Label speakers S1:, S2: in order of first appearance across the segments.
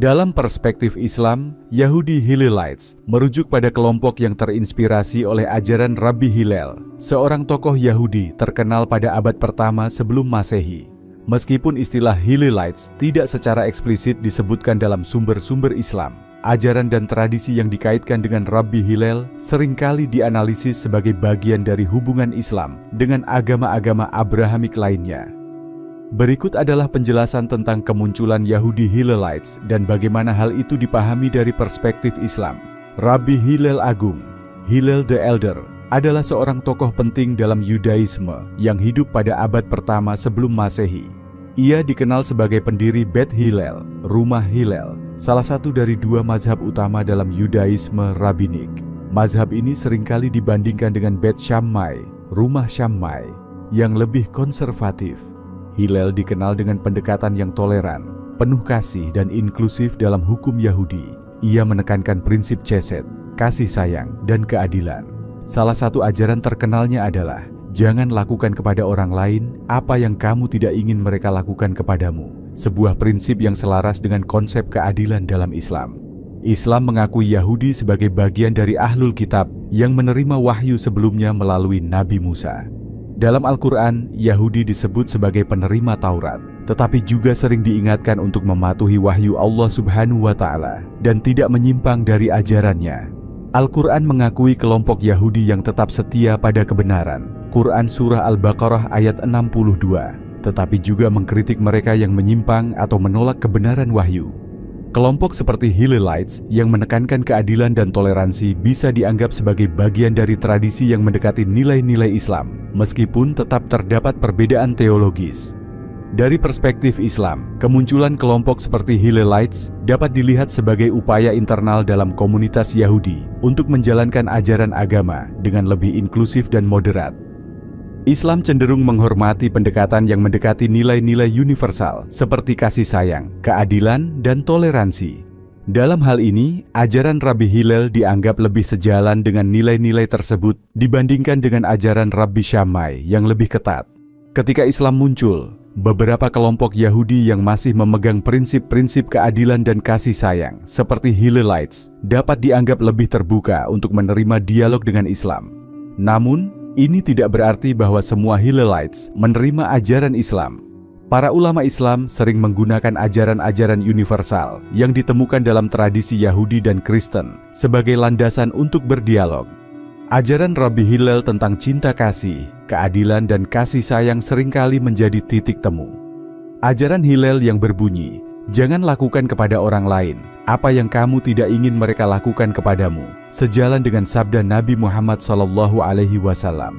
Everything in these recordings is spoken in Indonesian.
S1: Dalam perspektif Islam, Yahudi Hillelites merujuk pada kelompok yang terinspirasi oleh ajaran Rabbi Hillel, seorang tokoh Yahudi terkenal pada abad pertama sebelum Masehi. Meskipun istilah Hillelites tidak secara eksplisit disebutkan dalam sumber-sumber Islam, ajaran dan tradisi yang dikaitkan dengan Rabbi Hillel seringkali dianalisis sebagai bagian dari hubungan Islam dengan agama-agama Abrahamik lainnya. Berikut adalah penjelasan tentang kemunculan Yahudi Hillelites dan bagaimana hal itu dipahami dari perspektif Islam. Rabbi Hillel Agung, Hillel the Elder, adalah seorang tokoh penting dalam Yudaisme yang hidup pada abad pertama sebelum Masehi. Ia dikenal sebagai pendiri Bet Hillel, Rumah Hillel, salah satu dari dua mazhab utama dalam Yudaisme Rabbinik. Mazhab ini seringkali dibandingkan dengan Bet Shammai, Rumah Shammai, yang lebih konservatif. Hillel dikenal dengan pendekatan yang toleran, penuh kasih dan inklusif dalam hukum Yahudi. Ia menekankan prinsip chesed, kasih sayang, dan keadilan. Salah satu ajaran terkenalnya adalah, jangan lakukan kepada orang lain apa yang kamu tidak ingin mereka lakukan kepadamu. Sebuah prinsip yang selaras dengan konsep keadilan dalam Islam. Islam mengakui Yahudi sebagai bagian dari Ahlul Kitab yang menerima wahyu sebelumnya melalui Nabi Musa. Dalam Al-Quran, Yahudi disebut sebagai penerima Taurat, tetapi juga sering diingatkan untuk mematuhi wahyu Allah Subhanahu wa Ta'ala dan tidak menyimpang dari ajarannya. Al-Quran mengakui kelompok Yahudi yang tetap setia pada kebenaran. Quran Surah Al-Baqarah ayat 62, tetapi juga mengkritik mereka yang menyimpang atau menolak kebenaran wahyu. Kelompok seperti Hillelites yang menekankan keadilan dan toleransi bisa dianggap sebagai bagian dari tradisi yang mendekati nilai-nilai Islam, meskipun tetap terdapat perbedaan teologis. Dari perspektif Islam, kemunculan kelompok seperti Hillelites dapat dilihat sebagai upaya internal dalam komunitas Yahudi untuk menjalankan ajaran agama dengan lebih inklusif dan moderat. Islam cenderung menghormati pendekatan yang mendekati nilai-nilai universal seperti kasih sayang, keadilan, dan toleransi. Dalam hal ini, ajaran Rabbi Hillel dianggap lebih sejalan dengan nilai-nilai tersebut dibandingkan dengan ajaran Rabbi Shammai yang lebih ketat. Ketika Islam muncul, beberapa kelompok Yahudi yang masih memegang prinsip-prinsip keadilan dan kasih sayang seperti Hillelites dapat dianggap lebih terbuka untuk menerima dialog dengan Islam. Namun, ini tidak berarti bahwa semua Hillelites menerima ajaran Islam. Para ulama Islam sering menggunakan ajaran-ajaran universal yang ditemukan dalam tradisi Yahudi dan Kristen sebagai landasan untuk berdialog. Ajaran Rabbi Hillel tentang cinta kasih, keadilan, dan kasih sayang seringkali menjadi titik temu. Ajaran Hillel yang berbunyi, jangan lakukan kepada orang lain apa yang kamu tidak ingin mereka lakukan kepadamu, sejalan dengan sabda Nabi Muhammad SAW.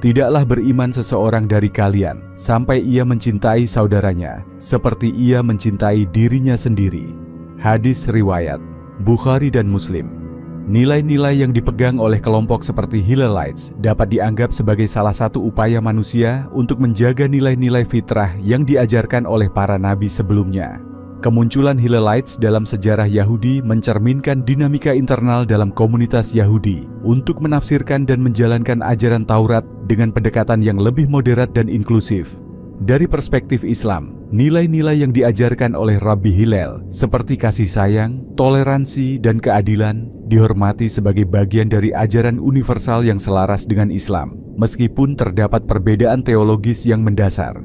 S1: Tidaklah beriman seseorang dari kalian sampai ia mencintai saudaranya seperti ia mencintai dirinya sendiri. Hadis riwayat Bukhari dan Muslim. Nilai-nilai yang dipegang oleh kelompok seperti Hillelites dapat dianggap sebagai salah satu upaya manusia untuk menjaga nilai-nilai fitrah yang diajarkan oleh para nabi sebelumnya. Kemunculan Hillelites dalam sejarah Yahudi mencerminkan dinamika internal dalam komunitas Yahudi untuk menafsirkan dan menjalankan ajaran Taurat dengan pendekatan yang lebih moderat dan inklusif. Dari perspektif Islam, nilai-nilai yang diajarkan oleh Rabbi Hillel seperti kasih sayang, toleransi, dan keadilan dihormati sebagai bagian dari ajaran universal yang selaras dengan Islam, meskipun terdapat perbedaan teologis yang mendasar.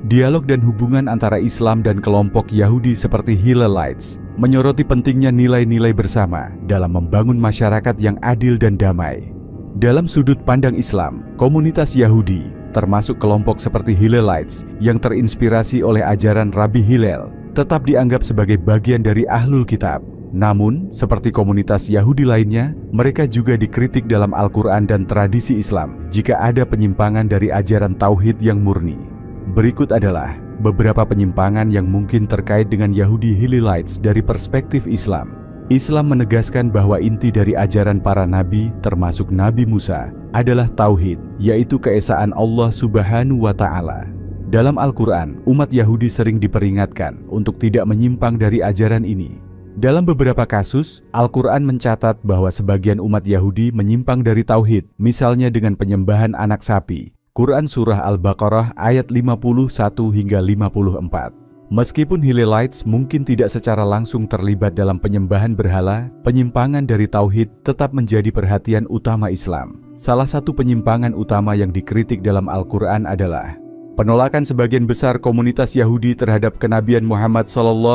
S1: Dialog dan hubungan antara Islam dan kelompok Yahudi seperti Hillelites menyoroti pentingnya nilai-nilai bersama dalam membangun masyarakat yang adil dan damai. Dalam sudut pandang Islam, komunitas Yahudi, termasuk kelompok seperti Hillelites yang terinspirasi oleh ajaran Rabbi Hillel, tetap dianggap sebagai bagian dari Ahlul Kitab. Namun, seperti komunitas Yahudi lainnya, mereka juga dikritik dalam Al-Quran dan tradisi Islam jika ada penyimpangan dari ajaran Tauhid yang murni. Berikut adalah beberapa penyimpangan yang mungkin terkait dengan Yahudi Hillelites dari perspektif Islam. Islam menegaskan bahwa inti dari ajaran para nabi, termasuk Nabi Musa, adalah Tauhid, yaitu keesaan Allah Subhanahu wa Ta'ala. Dalam Al-Quran, umat Yahudi sering diperingatkan untuk tidak menyimpang dari ajaran ini. Dalam beberapa kasus, Al-Quran mencatat bahwa sebagian umat Yahudi menyimpang dari Tauhid, misalnya dengan penyembahan anak sapi. Quran Surah Al-Baqarah ayat 51 hingga 54. Meskipun Hillelites mungkin tidak secara langsung terlibat dalam penyembahan berhala, penyimpangan dari tauhid tetap menjadi perhatian utama Islam. Salah satu penyimpangan utama yang dikritik dalam Al-Quran adalah penolakan sebagian besar komunitas Yahudi terhadap kenabian Muhammad SAW.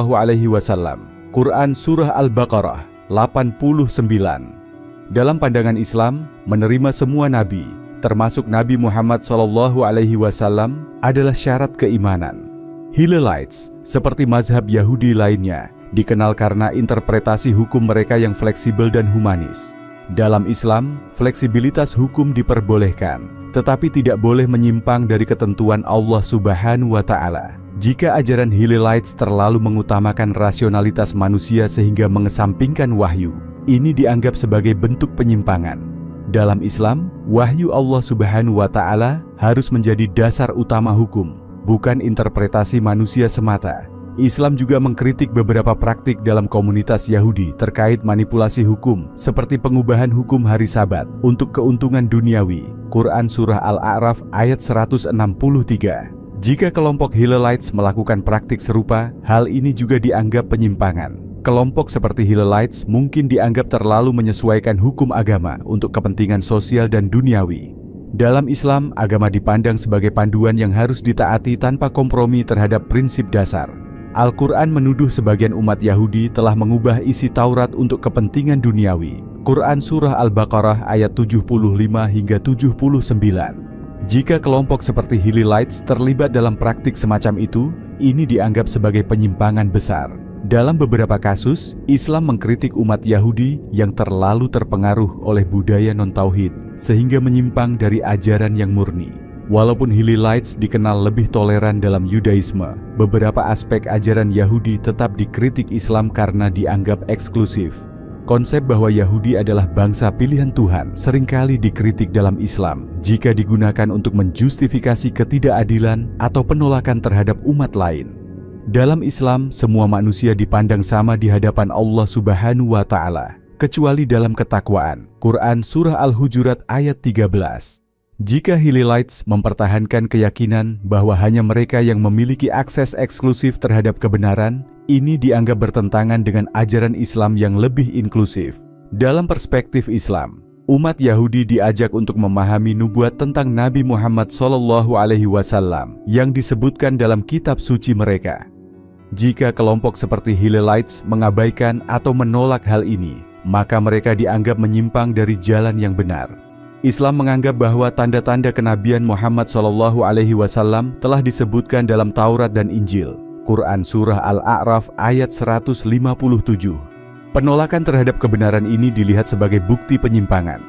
S1: Quran Surah Al-Baqarah 89. Dalam pandangan Islam, menerima semua nabi, termasuk Nabi Muhammad SAW, adalah syarat keimanan. Hillelites, seperti mazhab Yahudi lainnya, dikenal karena interpretasi hukum mereka yang fleksibel dan humanis. Dalam Islam, fleksibilitas hukum diperbolehkan, tetapi tidak boleh menyimpang dari ketentuan Allah Subhanahu wa Ta'ala. Jika ajaran Hillelites terlalu mengutamakan rasionalitas manusia sehingga mengesampingkan wahyu, ini dianggap sebagai bentuk penyimpangan. Dalam Islam, wahyu Allah Subhanahu wa Ta'ala harus menjadi dasar utama hukum, bukan interpretasi manusia semata. Islam juga mengkritik beberapa praktik dalam komunitas Yahudi terkait manipulasi hukum, seperti pengubahan hukum hari Sabat untuk keuntungan duniawi. Quran Surah Al-A'raf ayat 163. Jika kelompok Hillelites melakukan praktik serupa, hal ini juga dianggap penyimpangan. Kelompok seperti Hillelites mungkin dianggap terlalu menyesuaikan hukum agama untuk kepentingan sosial dan duniawi. Dalam Islam, agama dipandang sebagai panduan yang harus ditaati tanpa kompromi terhadap prinsip dasar. Al-Quran menuduh sebagian umat Yahudi telah mengubah isi Taurat untuk kepentingan duniawi. Quran Surah Al-Baqarah ayat 75 hingga 79. Jika kelompok seperti Hillelites terlibat dalam praktik semacam itu, ini dianggap sebagai penyimpangan besar. Dalam beberapa kasus, Islam mengkritik umat Yahudi yang terlalu terpengaruh oleh budaya non-tauhid, sehingga menyimpang dari ajaran yang murni. Walaupun Hillelites dikenal lebih toleran dalam Yudaisme, beberapa aspek ajaran Yahudi tetap dikritik Islam karena dianggap eksklusif. Konsep bahwa Yahudi adalah bangsa pilihan Tuhan seringkali dikritik dalam Islam jika digunakan untuk menjustifikasi ketidakadilan atau penolakan terhadap umat lain. Dalam Islam, semua manusia dipandang sama di hadapan Allah Subhanahu wa Ta'ala, kecuali dalam ketakwaan. Quran Surah Al-Hujurat ayat 13. Jika Hillelites mempertahankan keyakinan bahwa hanya mereka yang memiliki akses eksklusif terhadap kebenaran, ini dianggap bertentangan dengan ajaran Islam yang lebih inklusif. Dalam perspektif Islam, umat Yahudi diajak untuk memahami nubuat tentang Nabi Muhammad SAW yang disebutkan dalam kitab suci mereka. Jika kelompok seperti Hillelites mengabaikan atau menolak hal ini, maka mereka dianggap menyimpang dari jalan yang benar. Islam menganggap bahwa tanda-tanda kenabian Muhammad SAW telah disebutkan dalam Taurat dan Injil. Quran Surah Al-A'raf ayat 157. Penolakan terhadap kebenaran ini dilihat sebagai bukti penyimpangan.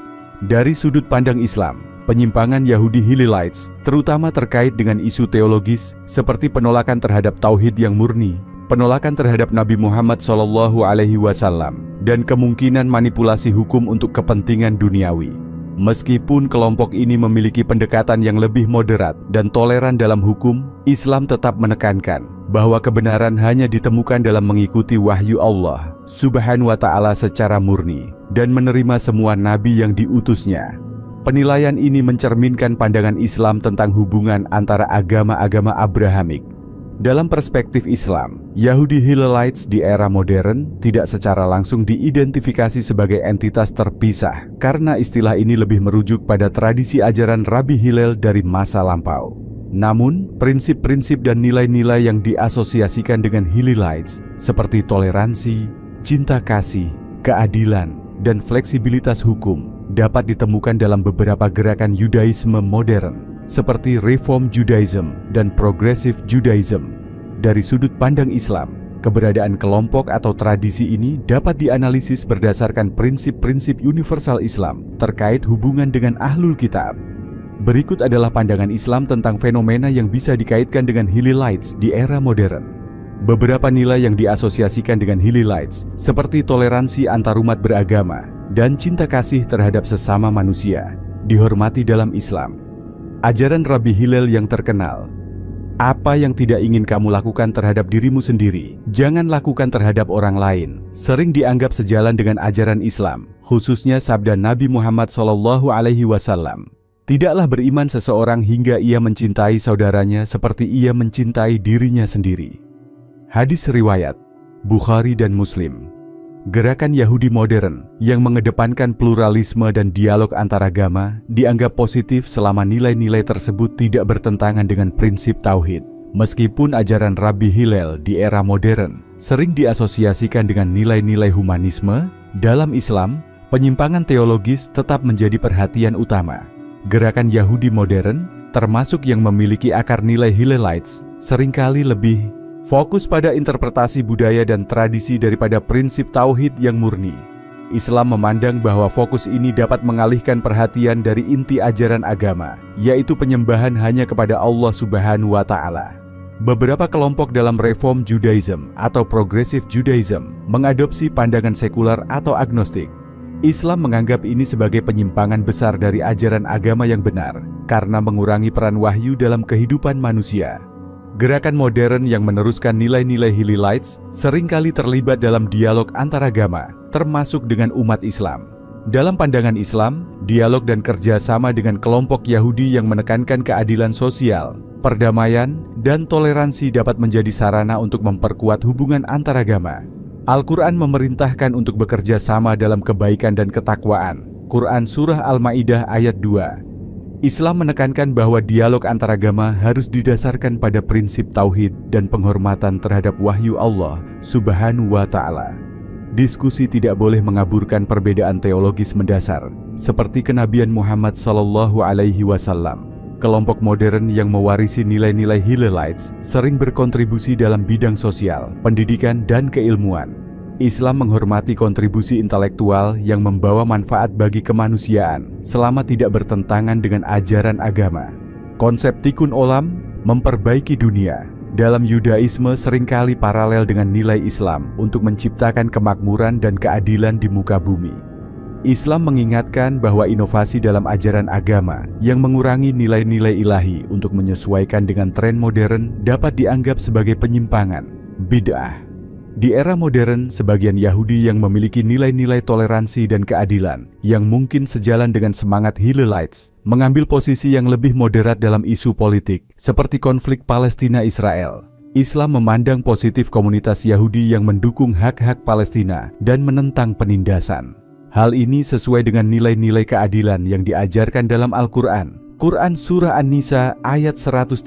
S1: Dari sudut pandang Islam, penyimpangan Yahudi Hillelites terutama terkait dengan isu teologis seperti penolakan terhadap tauhid yang murni, penolakan terhadap Nabi Muhammad SAW, dan kemungkinan manipulasi hukum untuk kepentingan duniawi. Meskipun kelompok ini memiliki pendekatan yang lebih moderat dan toleran dalam hukum, Islam tetap menekankan bahwa kebenaran hanya ditemukan dalam mengikuti wahyu Allah Subhanahu wa Ta'ala secara murni dan menerima semua nabi yang diutusnya. Penilaian ini mencerminkan pandangan Islam tentang hubungan antara agama-agama Abrahamik. Dalam perspektif Islam, Yahudi Hillelites di era modern tidak secara langsung diidentifikasi sebagai entitas terpisah karena istilah ini lebih merujuk pada tradisi ajaran Rabbi Hillel dari masa lampau. Namun, prinsip-prinsip dan nilai-nilai yang diasosiasikan dengan Hillelites seperti toleransi, cinta kasih, keadilan, dan fleksibilitas hukum dapat ditemukan dalam beberapa gerakan Yudaisme modern seperti Reform Judaism dan Progressive Judaism. Dari sudut pandang Islam, keberadaan kelompok atau tradisi ini dapat dianalisis berdasarkan prinsip-prinsip universal Islam terkait hubungan dengan Ahlul Kitab. Berikut adalah pandangan Islam tentang fenomena yang bisa dikaitkan dengan Hillelites di era modern. Beberapa nilai yang diasosiasikan dengan Hillelites seperti toleransi antarumat beragama dan cinta kasih terhadap sesama manusia dihormati dalam Islam. Ajaran Rabbi Hillel yang terkenal, apa yang tidak ingin kamu lakukan terhadap dirimu sendiri, jangan lakukan terhadap orang lain, sering dianggap sejalan dengan ajaran Islam, khususnya sabda Nabi Muhammad SAW. Tidaklah beriman seseorang hingga ia mencintai saudaranya seperti ia mencintai dirinya sendiri. Hadis riwayat Bukhari dan Muslim. Gerakan Yahudi modern yang mengedepankan pluralisme dan dialog antaragama dianggap positif selama nilai-nilai tersebut tidak bertentangan dengan prinsip tauhid. Meskipun ajaran Rabbi Hillel di era modern sering diasosiasikan dengan nilai-nilai humanisme, dalam Islam, penyimpangan teologis tetap menjadi perhatian utama. Gerakan Yahudi modern, termasuk yang memiliki akar nilai Hillelites, seringkali lebih fokus pada interpretasi budaya dan tradisi daripada prinsip tauhid yang murni. Islam memandang bahwa fokus ini dapat mengalihkan perhatian dari inti ajaran agama, yaitu penyembahan hanya kepada Allah Subhanahu wa Ta'ala. Beberapa kelompok dalam Reform Judaism atau Progressive Judaism mengadopsi pandangan sekular atau agnostik. Islam menganggap ini sebagai penyimpangan besar dari ajaran agama yang benar, karena mengurangi peran wahyu dalam kehidupan manusia. Gerakan modern yang meneruskan nilai-nilai Hillelites seringkali terlibat dalam dialog antaragama, termasuk dengan umat Islam. Dalam pandangan Islam, dialog dan kerjasama dengan kelompok Yahudi yang menekankan keadilan sosial, perdamaian, dan toleransi dapat menjadi sarana untuk memperkuat hubungan antaragama. Al-Quran memerintahkan untuk bekerja sama dalam kebaikan dan ketakwaan. Quran Surah Al-Ma'idah ayat 2. Islam menekankan bahwa dialog antaragama harus didasarkan pada prinsip tauhid dan penghormatan terhadap wahyu Allah Subhanahu wa Ta'ala. Diskusi tidak boleh mengaburkan perbedaan teologis mendasar, seperti kenabian Muhammad SAW. Kelompok modern yang mewarisi nilai-nilai Hillelites sering berkontribusi dalam bidang sosial, pendidikan, dan keilmuan. Islam menghormati kontribusi intelektual yang membawa manfaat bagi kemanusiaan selama tidak bertentangan dengan ajaran agama. Konsep tikkun olam, memperbaiki dunia, dalam Yudaisme seringkali paralel dengan nilai Islam untuk menciptakan kemakmuran dan keadilan di muka bumi. Islam mengingatkan bahwa inovasi dalam ajaran agama yang mengurangi nilai-nilai ilahi untuk menyesuaikan dengan tren modern dapat dianggap sebagai penyimpangan, bid'ah. Di era modern, sebagian Yahudi yang memiliki nilai-nilai toleransi dan keadilan yang mungkin sejalan dengan semangat Hillelites mengambil posisi yang lebih moderat dalam isu politik, seperti konflik Palestina-Israel. Islam memandang positif komunitas Yahudi yang mendukung hak-hak Palestina dan menentang penindasan. Hal ini sesuai dengan nilai-nilai keadilan yang diajarkan dalam Al-Quran. Quran Surah An-Nisa ayat 135.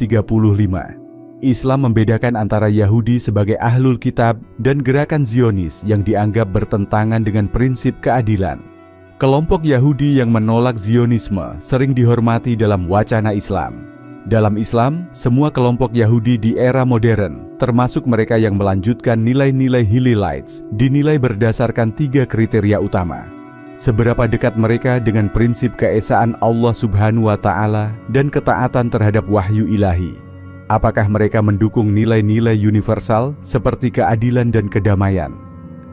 S1: Islam membedakan antara Yahudi sebagai ahlul kitab dan gerakan Zionis yang dianggap bertentangan dengan prinsip keadilan. Kelompok Yahudi yang menolak Zionisme sering dihormati dalam wacana Islam. Dalam Islam, semua kelompok Yahudi di era modern, termasuk mereka yang melanjutkan nilai-nilai Hillelites, dinilai berdasarkan 3 kriteria utama. Seberapa dekat mereka dengan prinsip keesaan Allah Subhanahu wa Ta'ala dan ketaatan terhadap wahyu ilahi. Apakah mereka mendukung nilai-nilai universal seperti keadilan dan kedamaian?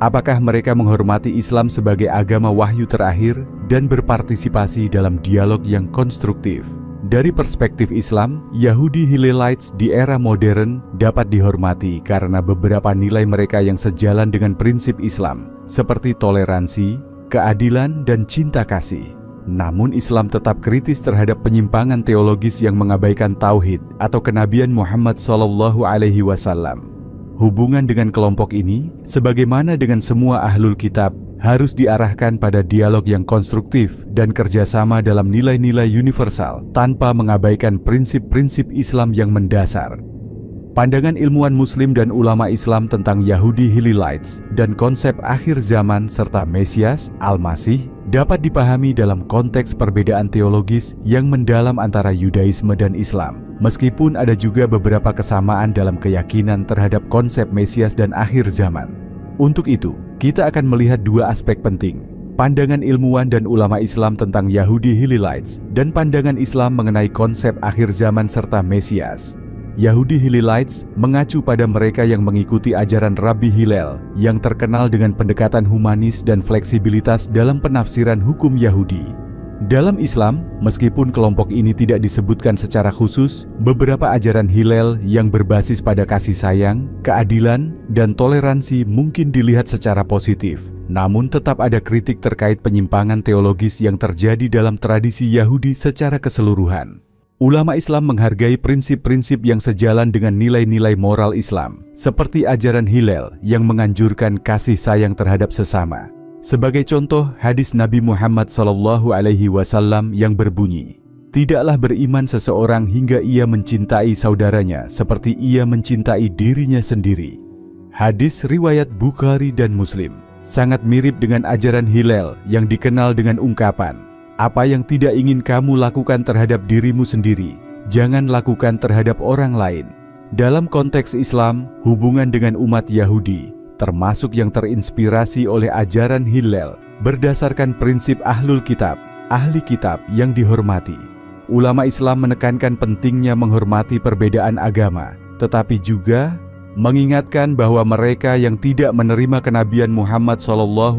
S1: Apakah mereka menghormati Islam sebagai agama wahyu terakhir dan berpartisipasi dalam dialog yang konstruktif? Dari perspektif Islam, Yahudi Hillelites di era modern dapat dihormati karena beberapa nilai mereka yang sejalan dengan prinsip Islam, seperti toleransi, keadilan, dan cinta kasih. Namun Islam tetap kritis terhadap penyimpangan teologis yang mengabaikan tauhid atau kenabian Muhammad SAW. Hubungan dengan kelompok ini, sebagaimana dengan semua ahlul kitab, harus diarahkan pada dialog yang konstruktif dan kerjasama dalam nilai-nilai universal tanpa mengabaikan prinsip-prinsip Islam yang mendasar. Pandangan ilmuwan Muslim dan ulama Islam tentang Yahudi Hillelites dan konsep akhir zaman serta Mesias, Al-Masih, dapat dipahami dalam konteks perbedaan teologis yang mendalam antara Yudaisme dan Islam, meskipun ada juga beberapa kesamaan dalam keyakinan terhadap konsep Mesias dan akhir zaman. Untuk itu, kita akan melihat 2 aspek penting: pandangan ilmuwan dan ulama Islam tentang Yahudi Hillelites dan pandangan Islam mengenai konsep akhir zaman serta Mesias. Yahudi Hillelites mengacu pada mereka yang mengikuti ajaran Rabbi Hillel yang terkenal dengan pendekatan humanis dan fleksibilitas dalam penafsiran hukum Yahudi. Dalam Islam, meskipun kelompok ini tidak disebutkan secara khusus, beberapa ajaran Hillel yang berbasis pada kasih sayang, keadilan, dan toleransi mungkin dilihat secara positif. Namun tetap ada kritik terkait penyimpangan teologis yang terjadi dalam tradisi Yahudi secara keseluruhan. Ulama Islam menghargai prinsip-prinsip yang sejalan dengan nilai-nilai moral Islam, seperti ajaran Hillel yang menganjurkan kasih sayang terhadap sesama. Sebagai contoh, hadis Nabi Muhammad SAW yang berbunyi, "Tidaklah beriman seseorang hingga ia mencintai saudaranya seperti ia mencintai dirinya sendiri." Hadis riwayat Bukhari dan Muslim sangat mirip dengan ajaran Hillel yang dikenal dengan ungkapan, "Apa yang tidak ingin kamu lakukan terhadap dirimu sendiri, jangan lakukan terhadap orang lain." Dalam konteks Islam, hubungan dengan umat Yahudi, termasuk yang terinspirasi oleh ajaran Hillel, berdasarkan prinsip ahlul kitab, ahli kitab yang dihormati. Ulama Islam menekankan pentingnya menghormati perbedaan agama, tetapi juga mengingatkan bahwa mereka yang tidak menerima kenabian Muhammad SAW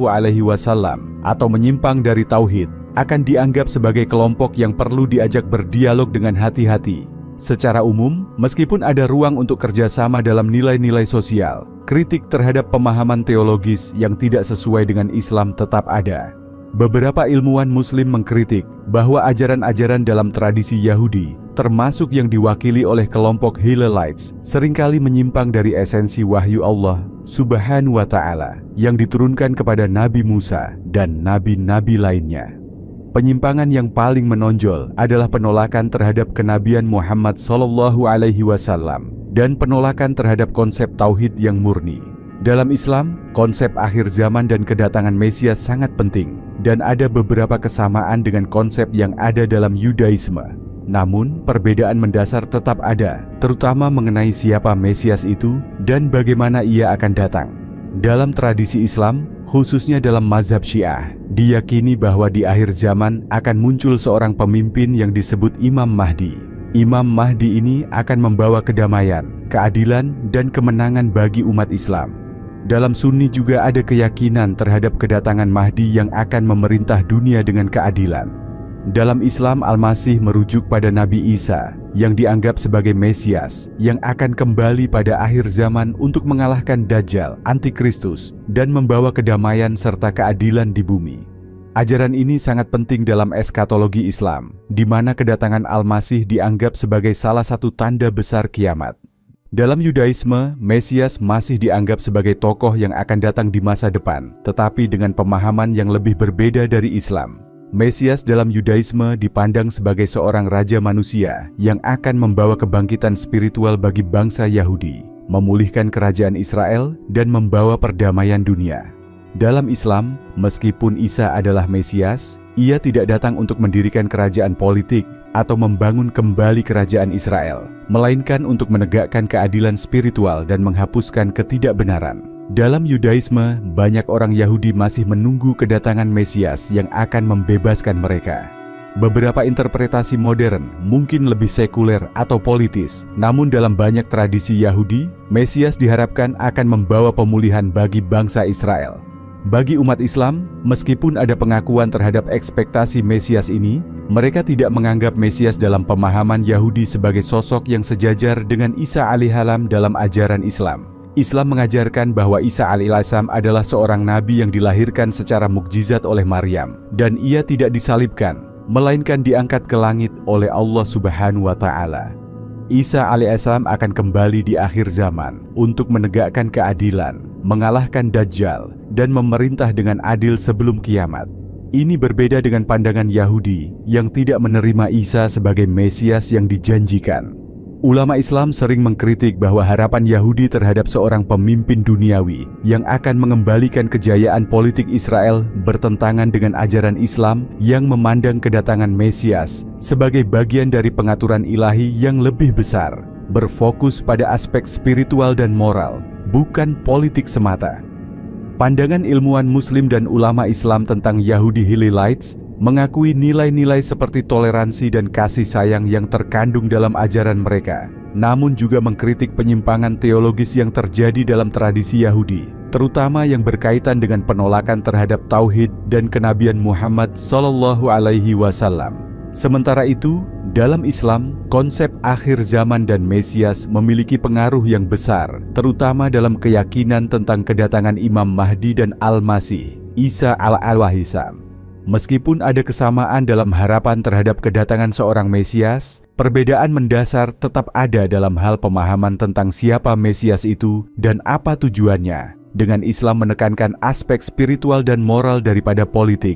S1: atau menyimpang dari tauhid akan dianggap sebagai kelompok yang perlu diajak berdialog dengan hati-hati. Secara umum, meskipun ada ruang untuk kerjasama dalam nilai-nilai sosial, kritik terhadap pemahaman teologis yang tidak sesuai dengan Islam tetap ada. Beberapa ilmuwan Muslim mengkritik bahwa ajaran-ajaran dalam tradisi Yahudi, termasuk yang diwakili oleh kelompok Hillelites, seringkali menyimpang dari esensi wahyu Allah Subhanahu wa Ta'ala yang diturunkan kepada Nabi Musa dan nabi-nabi lainnya. Penyimpangan yang paling menonjol adalah penolakan terhadap kenabian Muhammad SAW dan penolakan terhadap konsep tauhid yang murni. Dalam Islam, konsep akhir zaman dan kedatangan Mesias sangat penting, dan ada beberapa kesamaan dengan konsep yang ada dalam Yudaisme. Namun, perbedaan mendasar tetap ada, terutama mengenai siapa Mesias itu dan bagaimana ia akan datang. Dalam tradisi Islam, khususnya dalam mazhab Syiah, diyakini bahwa di akhir zaman akan muncul seorang pemimpin yang disebut Imam Mahdi. Imam Mahdi ini akan membawa kedamaian, keadilan, dan kemenangan bagi umat Islam. Dalam Sunni juga ada keyakinan terhadap kedatangan Mahdi yang akan memerintah dunia dengan keadilan. Dalam Islam, Al-Masih merujuk pada Nabi Isa yang dianggap sebagai Mesias yang akan kembali pada akhir zaman untuk mengalahkan Dajjal, Antikristus, dan membawa kedamaian serta keadilan di bumi. Ajaran ini sangat penting dalam eskatologi Islam, di mana kedatangan Al-Masih dianggap sebagai salah satu tanda besar kiamat. Dalam Yudaisme, Mesias masih dianggap sebagai tokoh yang akan datang di masa depan, tetapi dengan pemahaman yang lebih berbeda dari Islam. Mesias dalam Yudaisme dipandang sebagai seorang raja manusia yang akan membawa kebangkitan spiritual bagi bangsa Yahudi, memulihkan kerajaan Israel, dan membawa perdamaian dunia. Dalam Islam, meskipun Isa adalah Mesias, ia tidak datang untuk mendirikan kerajaan politik atau membangun kembali kerajaan Israel, melainkan untuk menegakkan keadilan spiritual dan menghapuskan ketidakbenaran. Dalam Yudaisme, banyak orang Yahudi masih menunggu kedatangan Mesias yang akan membebaskan mereka. Beberapa interpretasi modern mungkin lebih sekuler atau politis, namun dalam banyak tradisi Yahudi, Mesias diharapkan akan membawa pemulihan bagi bangsa Israel. Bagi umat Islam, meskipun ada pengakuan terhadap ekspektasi Mesias ini, mereka tidak menganggap Mesias dalam pemahaman Yahudi sebagai sosok yang sejajar dengan Isa alaihissalam dalam ajaran Islam. Islam mengajarkan bahwa Isa alaihissalam adalah seorang nabi yang dilahirkan secara mukjizat oleh Maryam, dan ia tidak disalibkan, melainkan diangkat ke langit oleh Allah Subhanahu wa Ta'ala. Isa alaihissalam akan kembali di akhir zaman untuk menegakkan keadilan, mengalahkan Dajjal, dan memerintah dengan adil sebelum kiamat. Ini berbeda dengan pandangan Yahudi yang tidak menerima Isa sebagai Mesias yang dijanjikan. Ulama Islam sering mengkritik bahwa harapan Yahudi terhadap seorang pemimpin duniawi yang akan mengembalikan kejayaan politik Israel bertentangan dengan ajaran Islam yang memandang kedatangan Mesias sebagai bagian dari pengaturan ilahi yang lebih besar, berfokus pada aspek spiritual dan moral, bukan politik semata. Pandangan ilmuwan Muslim dan ulama Islam tentang Yahudi Hillelites mengakui nilai-nilai seperti toleransi dan kasih sayang yang terkandung dalam ajaran mereka, namun juga mengkritik penyimpangan teologis yang terjadi dalam tradisi Yahudi, terutama yang berkaitan dengan penolakan terhadap tauhid dan kenabian Muhammad SAW. Sementara itu, dalam Islam, konsep akhir zaman dan Mesias memiliki pengaruh yang besar, terutama dalam keyakinan tentang kedatangan Imam Mahdi dan Al-Masih, Isa alaihissalam. Meskipun ada kesamaan dalam harapan terhadap kedatangan seorang Mesias, perbedaan mendasar tetap ada dalam hal pemahaman tentang siapa Mesias itu dan apa tujuannya. Dengan Islam menekankan aspek spiritual dan moral daripada politik,